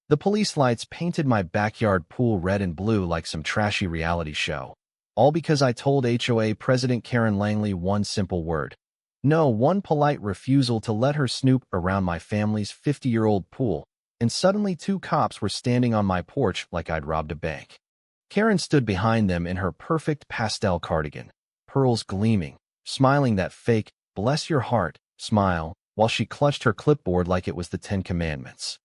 The police lights painted my backyard pool red and blue like some trashy reality show. All because I told HOA President Karen Langley one simple word. No, one polite refusal to let her snoop around my family's 50-year-old pool, and suddenly 2 cops were standing on my porch like I'd robbed a bank. Karen stood behind them in her perfect pastel cardigan, pearls gleaming, smiling that fake, bless your heart, smile, while she clutched her clipboard like it was the 10 Commandments.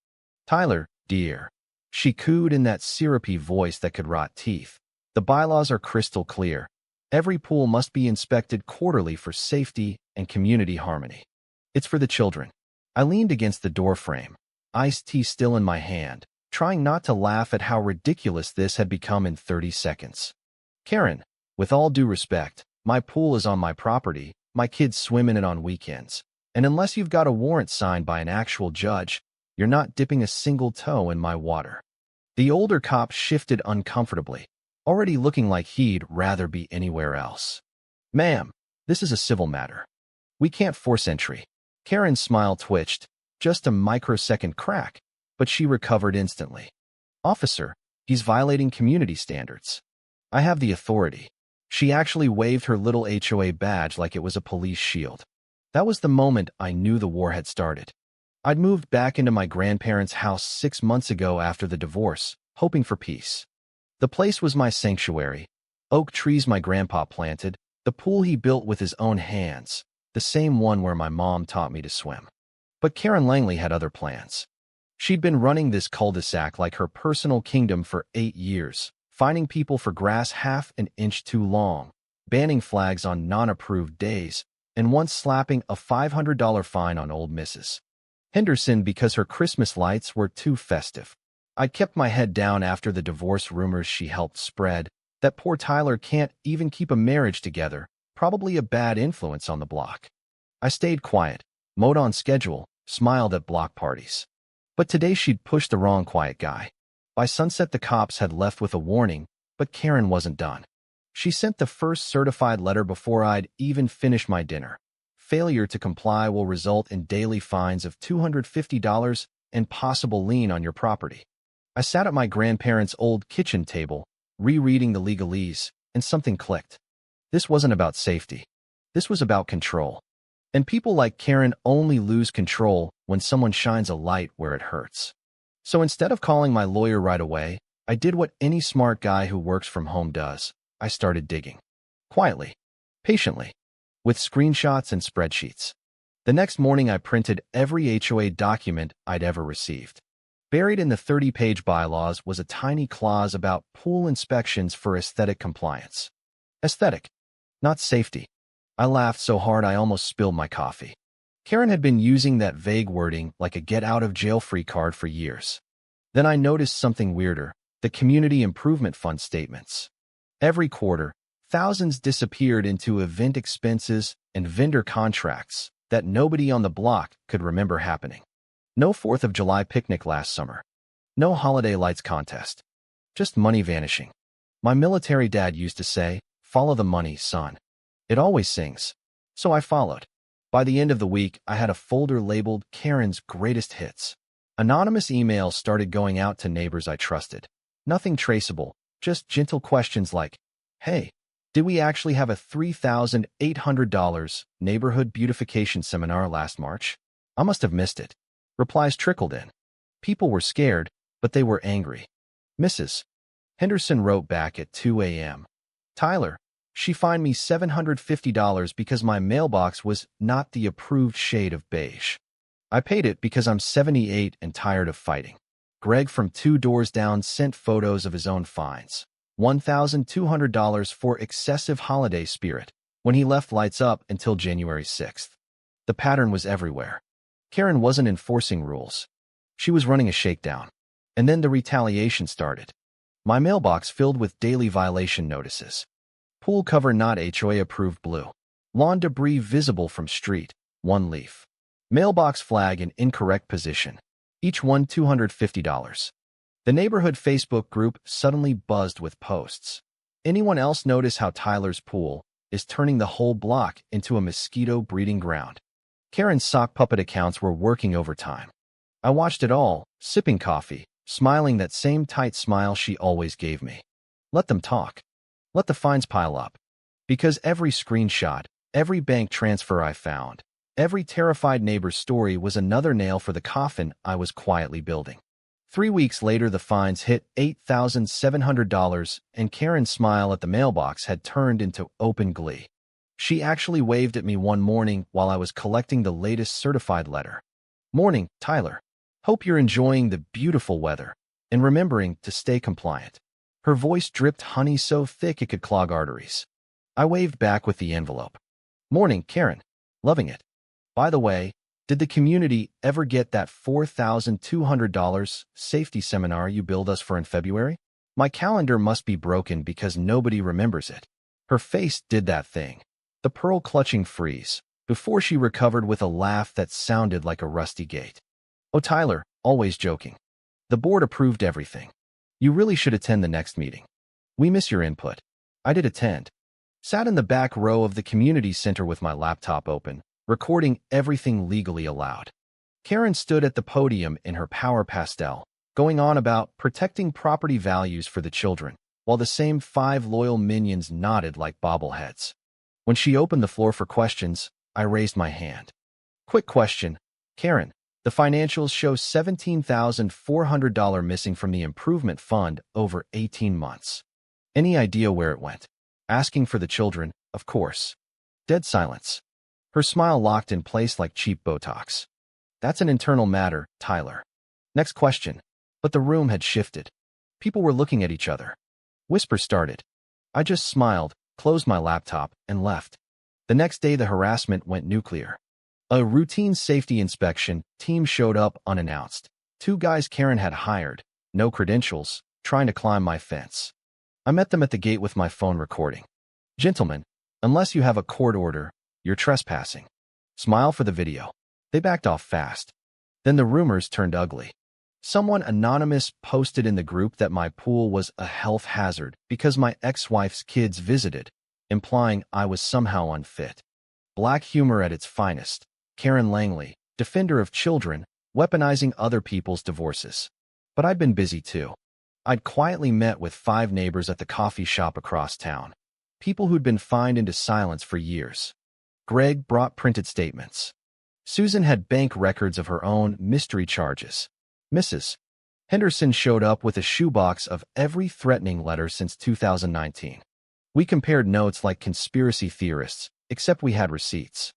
"Tyler, dear," she cooed in that syrupy voice that could rot teeth. "The bylaws are crystal clear. Every pool must be inspected quarterly for safety and community harmony. It's for the children." I leaned against the doorframe, iced tea still in my hand, trying not to laugh at how ridiculous this had become in 30 seconds. "Karen, with all due respect, my pool is on my property, my kids swim in it on weekends, and unless you've got a warrant signed by an actual judge, you're not dipping a single toe in my water." The older cop shifted uncomfortably, already looking like he'd rather be anywhere else. "Ma'am, this is a civil matter. We can't force entry." Karen's smile twitched, just a microsecond crack, but she recovered instantly. "Officer, he's violating community standards. I have the authority." She actually waved her little HOA badge like it was a police shield. That was the moment I knew the war had started. I'd moved back into my grandparents' house 6 months ago after the divorce, hoping for peace. The place was my sanctuary. Oak trees my grandpa planted, the pool he built with his own hands, the same one where my mom taught me to swim. But Karen Langley had other plans. She'd been running this cul-de-sac like her personal kingdom for 8 years, fining people for grass half an inch too long, banning flags on non-approved days, and once slapping a $500 fine on old Mrs. Henderson because her Christmas lights were too festive. I kept my head down after the divorce rumors she helped spread, that poor Tyler can't even keep a marriage together, probably a bad influence on the block. I stayed quiet, mowed on schedule, smiled at block parties. But today she'd pushed the wrong quiet guy. By sunset the cops had left with a warning, but Karen wasn't done. She sent the first certified letter before I'd even finished my dinner. Failure to comply will result in daily fines of $250 and possible lien on your property. I sat at my grandparents' old kitchen table, rereading the legalese, and something clicked. This wasn't about safety. This was about control. And people like Karen only lose control when someone shines a light where it hurts. So instead of calling my lawyer right away, I did what any smart guy who works from home does. I started digging. Quietly. Patiently. With screenshots and spreadsheets. The next morning I printed every HOA document I'd ever received. Buried in the 30-page bylaws was a tiny clause about pool inspections for aesthetic compliance. Aesthetic, not safety. I laughed so hard I almost spilled my coffee. Karen had been using that vague wording like a get-out-of-jail-free card for years. Then I noticed something weirder, the Community Improvement Fund statements. Every quarter, thousands disappeared into event expenses and vendor contracts that nobody on the block could remember happening. No 4th of July picnic last summer. No holiday lights contest. Just money vanishing. My military dad used to say, "Follow the money, son. It always sings." So I followed. By the end of the week, I had a folder labeled Karen's Greatest Hits. Anonymous emails started going out to neighbors I trusted. Nothing traceable, just gentle questions like, "Hey, did we actually have a $3,800 neighborhood beautification seminar last March? I must have missed it." Replies trickled in. People were scared, but they were angry. Mrs. Henderson wrote back at 2 a.m. "Tyler, she fined me $750 because my mailbox was not the approved shade of beige. I paid it because I'm 78 and tired of fighting." Greg from 2 doors down sent photos of his own fines. $1,200 for excessive holiday spirit when he left lights up until January 6th. The pattern was everywhere. Karen wasn't enforcing rules. She was running a shakedown. And then the retaliation started. My mailbox filled with daily violation notices. Pool cover not HOA approved blue. Lawn debris visible from street, 1 leaf. Mailbox flag in incorrect position. Each one $250. The neighborhood Facebook group suddenly buzzed with posts. Anyone else notice how Tyler's pool is turning the whole block into a mosquito breeding ground? Karen's sock puppet accounts were working overtime. I watched it all, sipping coffee, smiling that same tight smile she always gave me. Let them talk. Let the fines pile up. Because every screenshot, every bank transfer I found, every terrified neighbor's story was another nail for the coffin I was quietly building. 3 weeks later, the fines hit $8,700, and Karen's smile at the mailbox had turned into open glee. She actually waved at me one morning while I was collecting the latest certified letter. "Morning, Tyler. Hope you're enjoying the beautiful weather and remembering to stay compliant." Her voice dripped honey so thick it could clog arteries. I waved back with the envelope. "Morning, Karen. Loving it. By the way, did the community ever get that $4,200 safety seminar you billed us for in February? My calendar must be broken because nobody remembers it." Her face did that thing, the pearl-clutching freeze, before she recovered with a laugh that sounded like a rusty gate. "Oh, Tyler, always joking. The board approved everything. You really should attend the next meeting. We miss your input." I did attend. Sat in the back row of the community center with my laptop open, recording everything legally allowed. Karen stood at the podium in her power pastel, going on about protecting property values for the children, while the same 5 loyal minions nodded like bobbleheads. When she opened the floor for questions, I raised my hand. "Quick question, Karen. The financials show $17,400 missing from the improvement fund over 18 months. Any idea where it went?" Asking for the children, of course. Dead silence. Her smile locked in place like cheap Botox. "That's an internal matter, Tyler." Next question. But the room had shifted. People were looking at each other. Whispers started. I just smiled, closed my laptop, and left. The next day, the harassment went nuclear. A routine safety inspection team showed up unannounced. 2 guys Karen had hired, no credentials, trying to climb my fence. I met them at the gate with my phone recording. "Gentlemen, unless you have a court order, you're trespassing. Smile for the video." They backed off fast. Then the rumors turned ugly. Someone anonymous posted in the group that my pool was a health hazard because my ex-wife's kids visited, implying I was somehow unfit. Black humor at its finest. Karen Langley, defender of children, weaponizing other people's divorces. But I'd been busy too. I'd quietly met with 5 neighbors at the coffee shop across town. People who'd been fined into silence for years. Greg brought printed statements. Susan had bank records of her own mystery charges. Mrs. Henderson showed up with a shoebox of every threatening letter since 2019. We compared notes like conspiracy theorists, except we had receipts.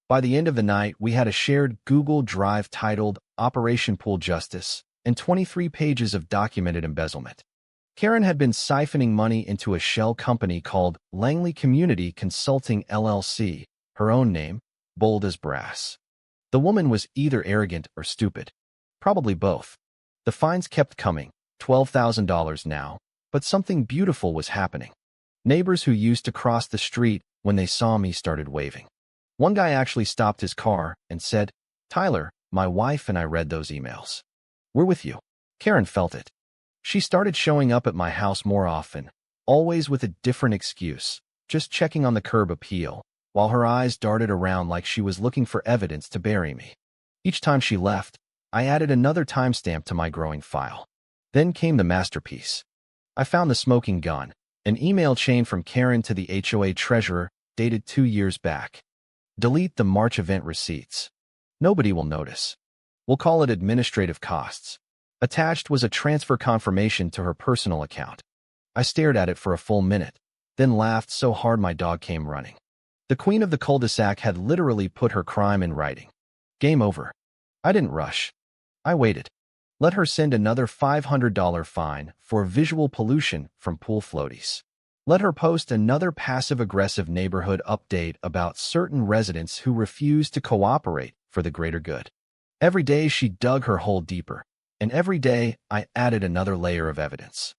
By the end of the night, we had a shared Google Drive titled Operation Pool Justice and 23 pages of documented embezzlement. Karen had been siphoning money into a shell company called Langley Community Consulting LLC, her own name, bold as brass. The woman was either arrogant or stupid. Probably both. The fines kept coming, $12,000 now, but something beautiful was happening. Neighbors who used to cross the street when they saw me started waving. One guy actually stopped his car and said, "Tyler, my wife and I read those emails. We're with you." Karen felt it. She started showing up at my house more often, always with a different excuse, just checking on the curb appeal, while her eyes darted around like she was looking for evidence to bury me. Each time she left, I added another timestamp to my growing file. Then came the masterpiece. I found the smoking gun, an email chain from Karen to the HOA treasurer, dated 2 years back. Delete the March event receipts. Nobody will notice. We'll call it administrative costs. Attached was a transfer confirmation to her personal account. I stared at it for a full minute, then laughed so hard my dog came running. The queen of the cul-de-sac had literally put her crime in writing. Game over. I didn't rush. I waited. Let her send another $500 fine for visual pollution from pool floaties. Let her post another passive-aggressive neighborhood update about certain residents who refused to cooperate for the greater good. Every day she dug her hole deeper, and every day I added another layer of evidence.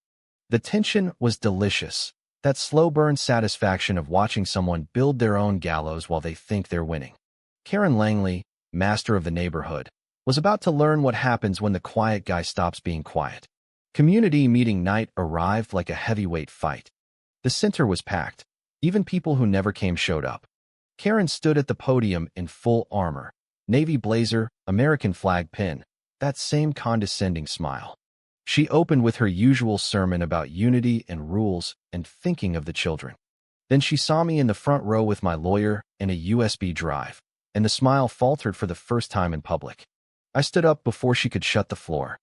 The tension was delicious, that slow-burn satisfaction of watching someone build their own gallows while they think they're winning. Karen Langley, master of the neighborhood, was about to learn what happens when the quiet guy stops being quiet. Community meeting night arrived like a heavyweight fight. The center was packed. Even people who never came showed up. Karen stood at the podium in full armor, navy blazer, American flag pin, that same condescending smile. She opened with her usual sermon about unity and rules and thinking of the children. Then she saw me in the front row with my lawyer and a USB drive, and the smile faltered for the first time in public. I stood up before she could shut the floor.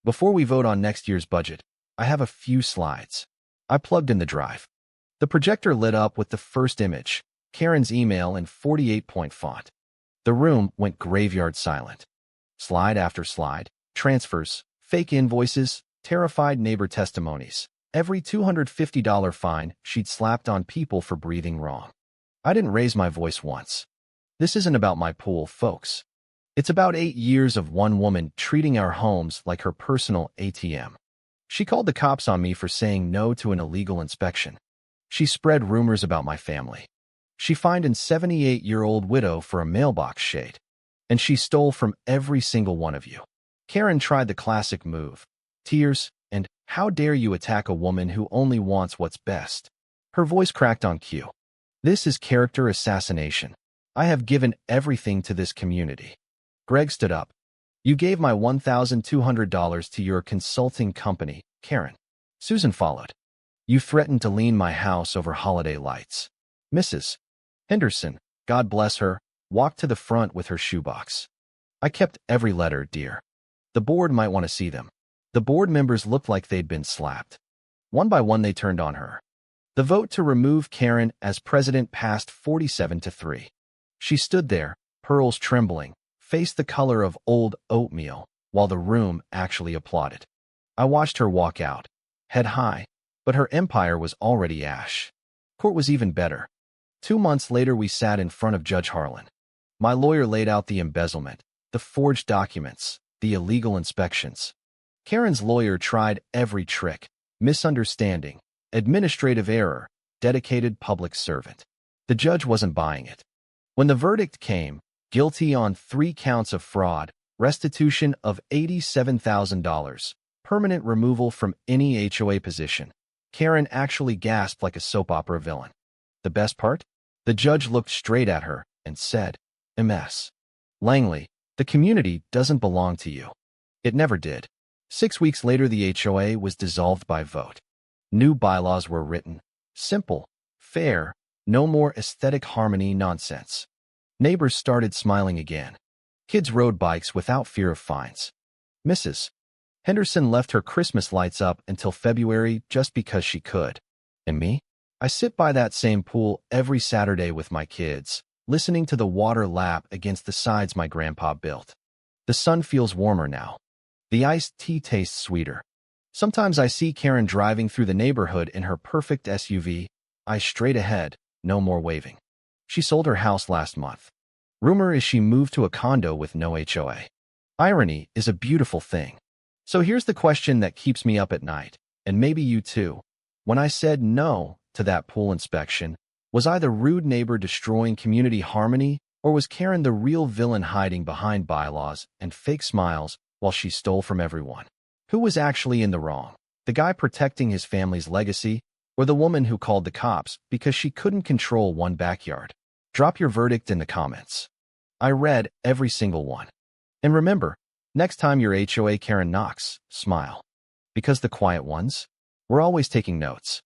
Before we vote on next year's budget, I have a few slides. I plugged in the drive. The projector lit up with the first image, Karen's email in 48-point font. The room went graveyard silent. Slide after slide, transfers, fake invoices, terrified neighbor testimonies. Every $250 fine she'd slapped on people for breathing wrong. I didn't raise my voice once. This isn't about my pool, folks. It's about 8 years of one woman treating our homes like her personal ATM. She called the cops on me for saying no to an illegal inspection. She spread rumors about my family. She fined a 78-year-old widow for a mailbox shade. And she stole from every single one of you. Karen tried the classic move. Tears, and how dare you attack a woman who only wants what's best. Her voice cracked on cue. This is character assassination. I have given everything to this community. Greg stood up. You gave my $1,200 to your consulting company, Karen. Susan followed. You threatened to lien my house over holiday lights. Mrs. Henderson, God bless her, walked to the front with her shoebox. I kept every letter, dear. The board might want to see them. The board members looked like they'd been slapped. One by one they turned on her. The vote to remove Karen as president passed 47-3. She stood there, pearls trembling, face the color of old oatmeal, while the room actually applauded. I watched her walk out, head high, but her empire was already ash. Court was even better. 2 months later we sat in front of Judge Harlan. My lawyer laid out the embezzlement, the forged documents, the illegal inspections. Karen's lawyer tried every trick: misunderstanding, administrative error, dedicated public servant. The judge wasn't buying it. When the verdict came, guilty on 3 counts of fraud, restitution of $87,000, permanent removal from any HOA position, Karen actually gasped like a soap opera villain. The best part? The judge looked straight at her and said, "Ms. Langley, the community doesn't belong to you." It never did. 6 weeks later, the HOA was dissolved by vote. New bylaws were written. Simple, fair, no more aesthetic harmony nonsense. Neighbors started smiling again. Kids rode bikes without fear of fines. Mrs. Henderson left her Christmas lights up until February just because she could. And me? I sit by that same pool every Saturday with my kids, listening to the water lap against the sides my grandpa built. The sun feels warmer now. The iced tea tastes sweeter. Sometimes I see Karen driving through the neighborhood in her perfect SUV, eyes straight ahead, no more waving. She sold her house last month. Rumor is she moved to a condo with no HOA. Irony is a beautiful thing. So here's the question that keeps me up at night, and maybe you too. When I said no to that pool inspection, was I the rude neighbor destroying community harmony, or was Karen the real villain hiding behind bylaws and fake smiles while she stole from everyone? Who was actually in the wrong? The guy protecting his family's legacy, or the woman who called the cops because she couldn't control one backyard? Drop your verdict in the comments. I read every single one. And remember, next time your HOA Karen knocks, smile. Because the quiet ones, we're always taking notes.